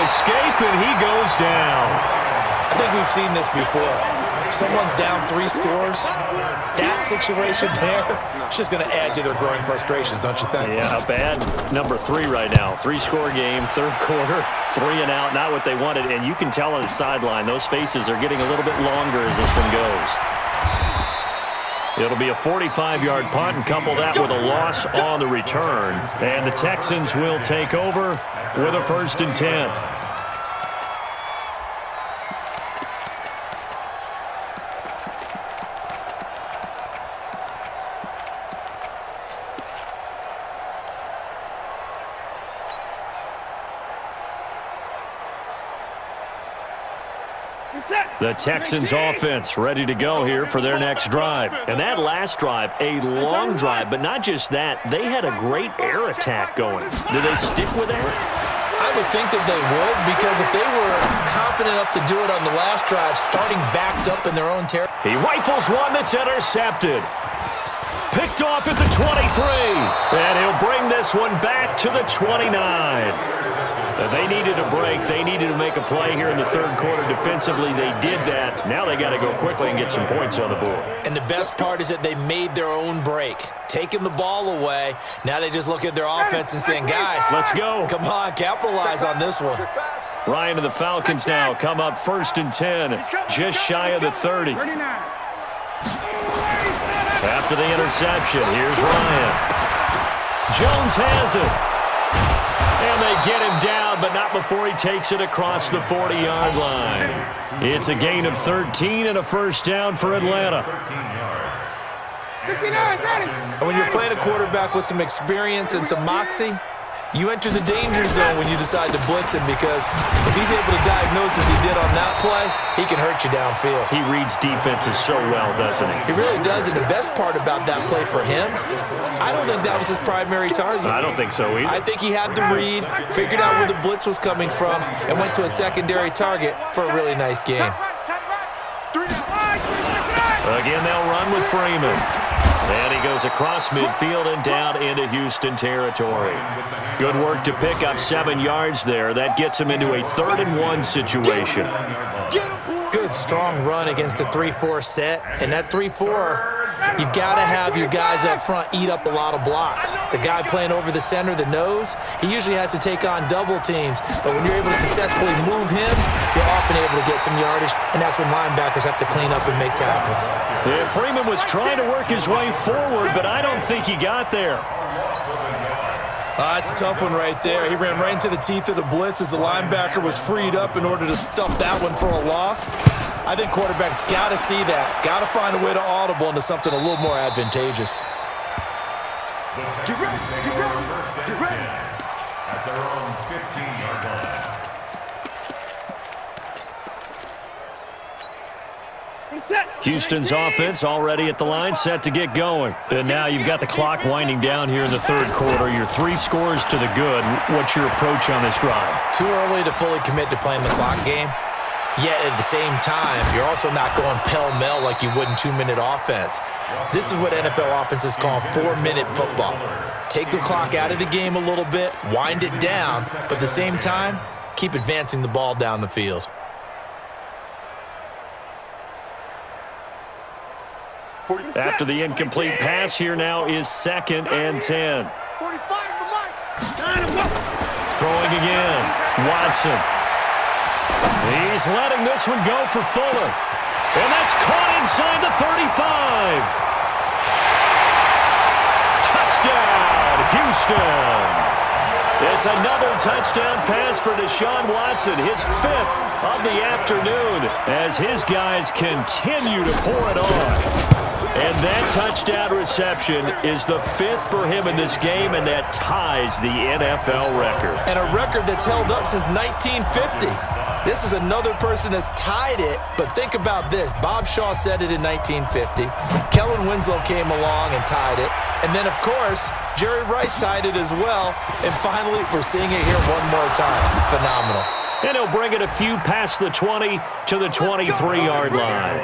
escape, and he goes down. I think we've seen this before. If someone's down 3 scores, that situation there, it's just going to add to their growing frustrations, don't you think? Yeah, bad number 3 right now. 3-score game, third quarter, 3 and out, not what they wanted. And you can tell on the sideline, those faces are getting a little bit longer as this one goes. It'll be a 45-yard punt, and couple that with a loss on the return. And the Texans will take over with a 1st and 10. The Texans offense ready to go here for their next drive. And that last drive, a long drive, but not just that. They had a great air attack going. Do they stick with that? I would think that they would, because if they were confident enough to do it on the last drive, starting backed up in their own territory. He rifles one that's intercepted. Picked off at the 23. And he'll bring this one back to the 29. They needed a break. They needed to make a play here in the third quarter defensively. They did that. Now they got to go quickly and get some points on the board. And the best part is that they made their own break. Taking the ball away. Now they just look at their offense and saying, guys, let's go. Come on, capitalize on this one. Ryan and the Falcons now come up 1st and 10, just shy of the 30. After the interception, here's Ryan. Jones has it. And they get him down, but not before he takes it across the 40-yard line. It's a gain of 13 and a 1st down for Atlanta. And when you're playing a quarterback with some experience and some moxie, you enter the danger zone when you decide to blitz him, because if he's able to diagnose as he did on that play, he can hurt you downfield. He reads defenses so well, doesn't he? He really does, and the best part about that play for him, I don't think that was his primary target. I don't think so either. I think he had the read, figured out where the blitz was coming from, and went to a secondary target for a really nice game. Again, they'll run with Freeman. And he goes across midfield and down into Houston territory. Good work to pick up 7 yards there. That gets him into a 3rd and 1 situation. Good, strong run against the 3-4 set. And that 3-4, you got to have your guys up front eat up a lot of blocks. The guy playing over the center, the nose, he usually has to take on double teams. But when you're able to successfully move him, you're often able to get some yardage, and that's when linebackers have to clean up and make tackles. Yeah, Freeman was trying to work his way forward, but I don't think he got there. That's a tough one right there. He ran right into the teeth of the blitz as the linebacker was freed up in order to stuff that one for a loss. I think quarterbacks got to see that. Got to find a way to audible into something a little more advantageous. Get ready, get ready, get ready. At their own 15-yard line. Houston's offense already at the line, set to get going. And now you've got the clock winding down here in the third quarter. You're 3 scores to the good. What's your approach on this drive? Too early to fully commit to playing the clock game. Yet at the same time, you're also not going pell-mell like you would in 2-minute offense. This is what NFL offenses call 4-minute football. Take the clock out of the game a little bit, wind it down, but at the same time, keep advancing the ball down the field. After the incomplete pass, here now is 2nd and 10. Throwing again, Watson. He's letting this one go for Fuller. And that's caught inside the 35. Touchdown, Houston. It's another touchdown pass for Deshaun Watson, his 5th of the afternoon, as his guys continue to pour it on. And that touchdown reception is the 5th for him in this game, and that ties the NFL record. And a record that's held up since 1950. This is another person that's tied it, but think about this. Bob Shaw said it in 1950. Kellen Winslow came along and tied it. And then, of course, Jerry Rice tied it as well. And finally, we're seeing it here one more time. Phenomenal. And he'll bring it a few past the 20 to the 23-yard line.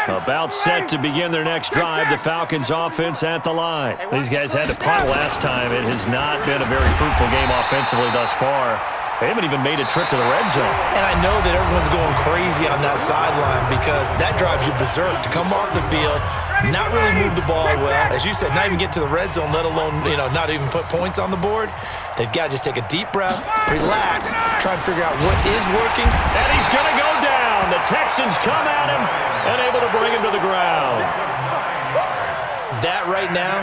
About set to begin their next drive, the Falcons offense at the line. These guys had to punt last time. It has not been a very fruitful game offensively thus far. They haven't even made a trip to the red zone. And I know that everyone's going crazy on that sideline because that drives you berserk to come off the field, not really move the ball well. As you said, not even get to the red zone, let alone, not even put points on the board. They've got to just take a deep breath, relax, try and figure out what is working. And he's going to go down. The Texans come at him and able to bring him to the ground. That right now,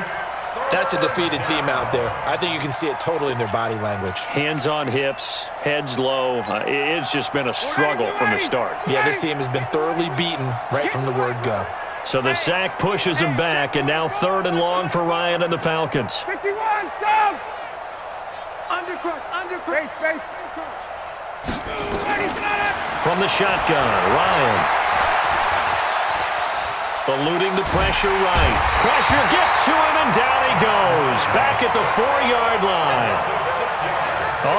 that's a defeated team out there. I think you can see it totally in their body language. Hands on hips, heads low. It's just been a struggle from the start. Yeah, this team has been thoroughly beaten right from the word go. So the sack pushes him back, and now 3rd and long for Ryan and the Falcons. 51, down. Undercrush. Base. From the shotgun, Ryan. Eluding the pressure right. Pressure gets to him, and down he goes. Back at the 4-yard line.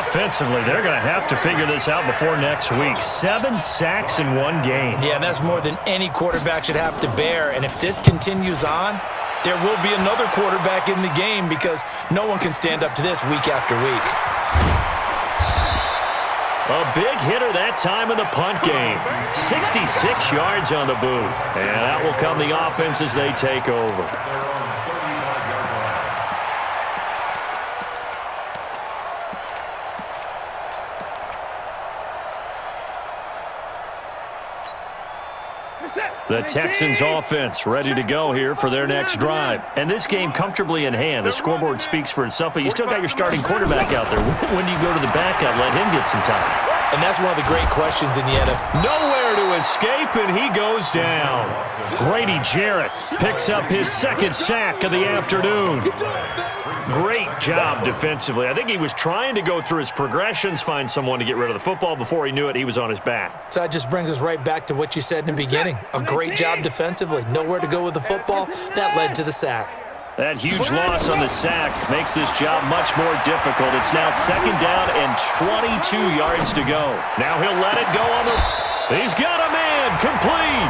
Offensively, they're going to have to figure this out before next week. 7 sacks in one game. Yeah, and that's more than any quarterback should have to bear. And if this continues on, there will be another quarterback in the game because no one can stand up to this week after week. A big hitter that time in the punt game. 66 yards on the boot. And that will come the offense as they take over. The Texans offense ready to go here for their next drive. And this game comfortably in hand. The scoreboard speaks for itself, but you still got your starting quarterback out there. When do you go to the backup, let him get some time? And that's one of the great questions in the NFL. Nowhere to escape, and he goes down. Grady Jarrett picks up his 2nd sack of the afternoon. Great job defensively. I think he was trying to go through his progressions, find someone to get rid of the football. Before he knew it, he was on his back. So that just brings us right back to what you said in the beginning. A great job defensively. Nowhere to go with the football. That led to the sack. That huge loss on the sack makes this job much more difficult. It's now 2nd down and 22 yards to go. Now he'll let it go on the... He's got a man. Complete.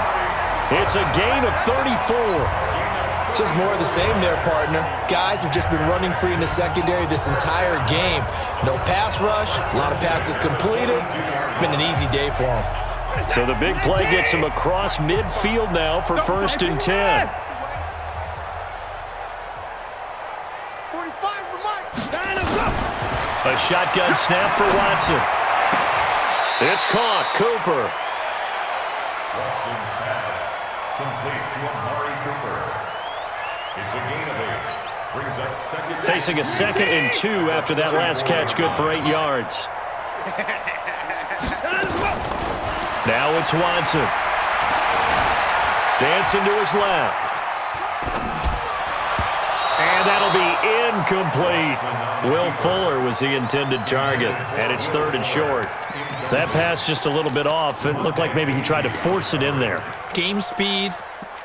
It's a gain of 34. Just more of the same there, partner. Guys have just been running free in the secondary this entire game. No pass rush, a lot of passes completed. Been an easy day for them. So the big play gets him across midfield now for 1st and 10. 45's the mic. Line up. A shotgun snap for Watson. It's caught. Cooper. Watson's pass complete to Amari Cooper. It's a gain of 8. Brings up 2nd. Facing a 2nd and 2 after that last catch, good for 8 yards. Now it's Watson. Dancing to his left. And that'll be incomplete. Will Fuller was the intended target, and it's 3rd and short. That pass just a little bit off. It looked like maybe he tried to force it in there. Game speed,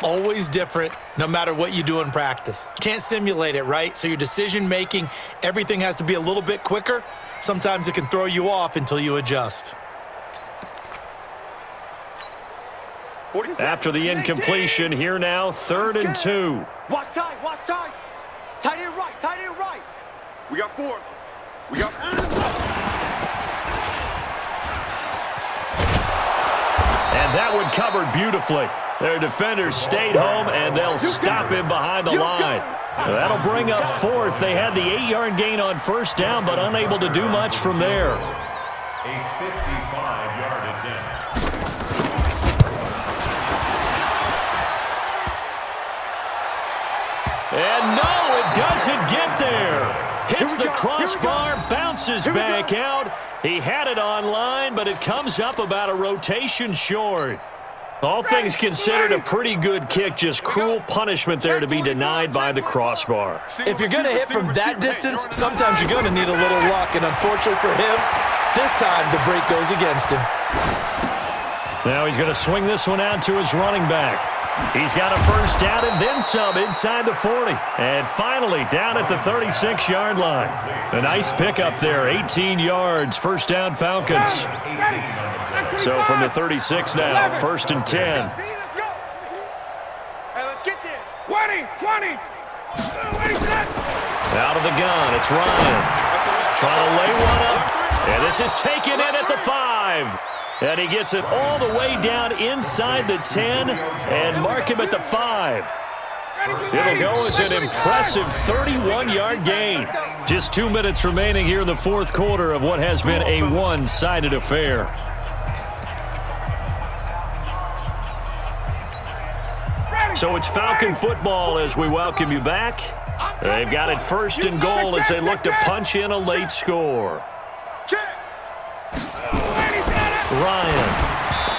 always different, no matter what you do in practice. Can't simulate it, right? So your decision-making, everything has to be a little bit quicker. Sometimes it can throw you off until you adjust. After the incompletion, here now, 3rd and 2. Watch tight. Tight end right. We got 4. And that one covered beautifully. Their defenders stayed home, and they'll stop him behind the line. That'll bring up 4th. They had the 8-yard gain on 1st down, but unable to do much from there. A 55-yard attempt. And no, it doesn't get there. Hits the crossbar, bounces back out. He had it on line, but it comes up about a rotation short. All things considered, a pretty good kick, just cruel punishment there to be denied by the crossbar. If you're going to hit from that distance, sometimes you're going to need a little luck, and unfortunately for him, this time the break goes against him. Now he's going to swing this one out to his running back. He's got a 1st down and then some inside the 40. And finally down at the 36-yard line. A nice pickup there, 18 yards, 1st down Falcons. So from the 36 now, 1st and 10. 20. Out of the gun, it's Ryan. Trying to lay one up. And this is taken in at the 5. And he gets it all the way down inside the 10 and mark him at the 5. It'll go as an impressive 31-yard gain. Just 2 minutes remaining here in the fourth quarter of what has been a one-sided affair. So it's Falcon football as we welcome you back. They've got it first and goal as they look to punch in a late score. Ryan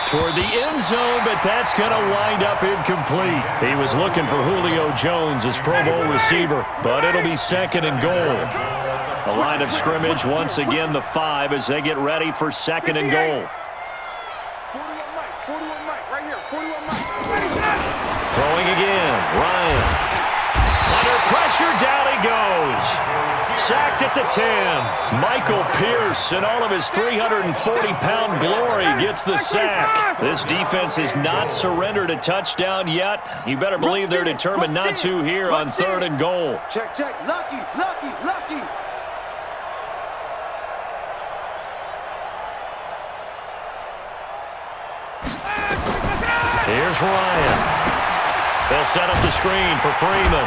toward the end zone, but that's going to wind up incomplete. He was looking for Julio Jones, his Pro Bowl receiver, but it'll be second and goal. The line of scrimmage, once again, the 5 as they get ready for second and goal. 41 Mike, right here, 41 Mike. Throwing again, Ryan. Under pressure, down he goes. Sacked at the 10. Michael Pierce, in all of his 340-pound glory, gets the sack. This defense has not surrendered a touchdown yet. You better believe they're determined not to here on third and goal. Check. Lucky. Here's Ryan. They'll set up the screen for Freeman.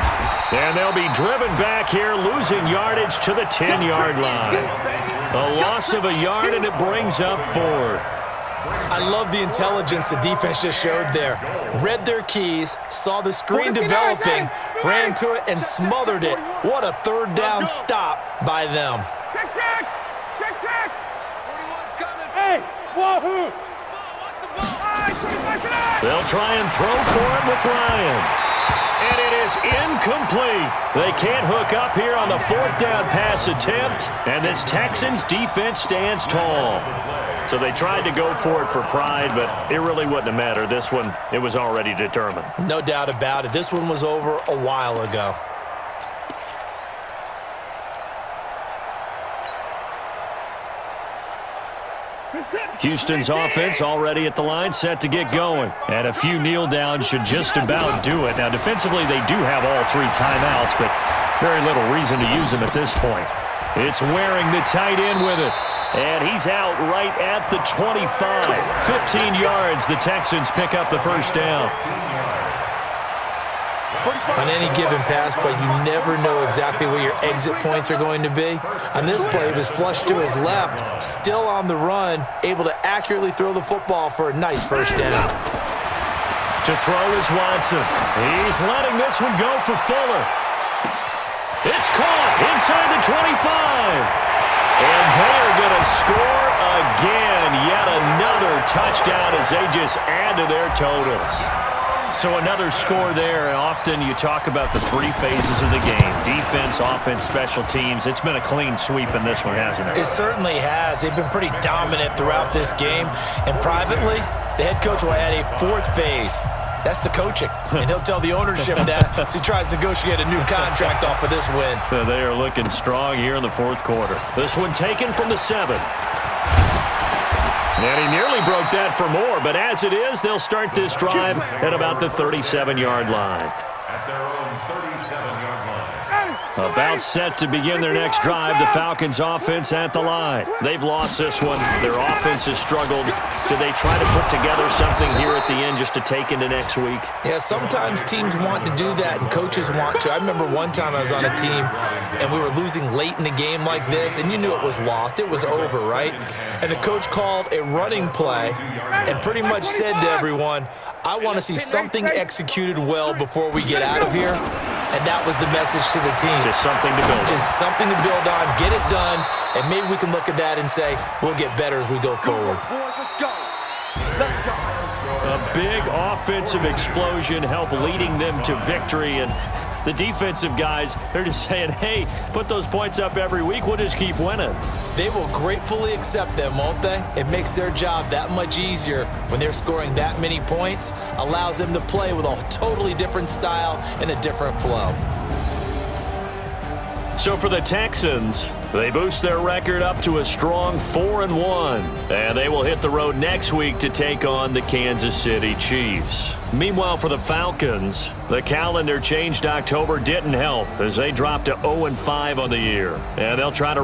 And they'll be driven back here, losing yardage to the 10-yard line. A loss of a yard, and it brings up fourth. I love the intelligence the defense just showed there. Read their keys, saw the screen developing, ran to it, and smothered it. What a third down stop by them. Check. 41's coming. Hey, wahoo! They'll try and throw for him with Ryan. And it is incomplete. They can't hook up here on the fourth down pass attempt. And this Texans defense stands tall. So they tried to go for it for pride, but it really wouldn't have mattered. This one, it was already determined. No doubt about it. This one was over a while ago. Houston's offense already at the line, set to get going. And a few kneel downs should just about do it. Now, defensively, they do have all 3 timeouts, but very little reason to use them at this point. It's Waring, the tight end, with it. And he's out right at the 25. 15 yards, the Texans pick up the first down. On any given pass play, you never know exactly where your exit points are going to be. On this play, he was flushed to his left, still on the run, able to accurately throw the football for a nice first down. To throw is Watson. He's letting this one go for Fuller. It's caught inside the 25. And they're going to score again. Yet another touchdown as they just add to their totals. So another score there, and often you talk about the 3 phases of the game. Defense, offense, special teams. It's been a clean sweep in this one, hasn't it? It certainly has. They've been pretty dominant throughout this game. And privately, the head coach will add a 4th phase. That's the coaching. And he'll tell the ownership that as he tries to negotiate a new contract off of this win. They are looking strong here in the fourth quarter. This one taken from the 7. And he nearly broke that for more, but as it is, they'll start this drive at about the 37-yard line. At their own 37-yard line. About set to begin their next drive, the Falcons offense at the line. They've lost this one. Their offense has struggled. Do they try to put together something here at the end just to take into next week? Yeah, sometimes teams want to do that and coaches want to. I remember one time I was on a team and we were losing late in the game like this, and you knew it was lost. It was over, right? And the coach called a running play and pretty much said to everyone, I want to see something executed well before we get out of here. And that was the message to the team. Just something to build on. Just something to build on, get it done, and maybe we can look at that and say, we'll get better as we go forward. Let's go. A big offensive explosion helped leading them to victory, and the defensive guys, they're just saying, hey, put those points up every week, we'll just keep winning. They will gratefully accept them, won't they? It makes their job that much easier when they're scoring that many points, allows them to play with a totally different style and a different flow. So for the Texans, they boost their record up to a strong 4-1. And they will hit the road next week to take on the Kansas City Chiefs. Meanwhile, for the Falcons, the calendar changed October didn't help as they dropped to 0-5 on the year. And they'll try to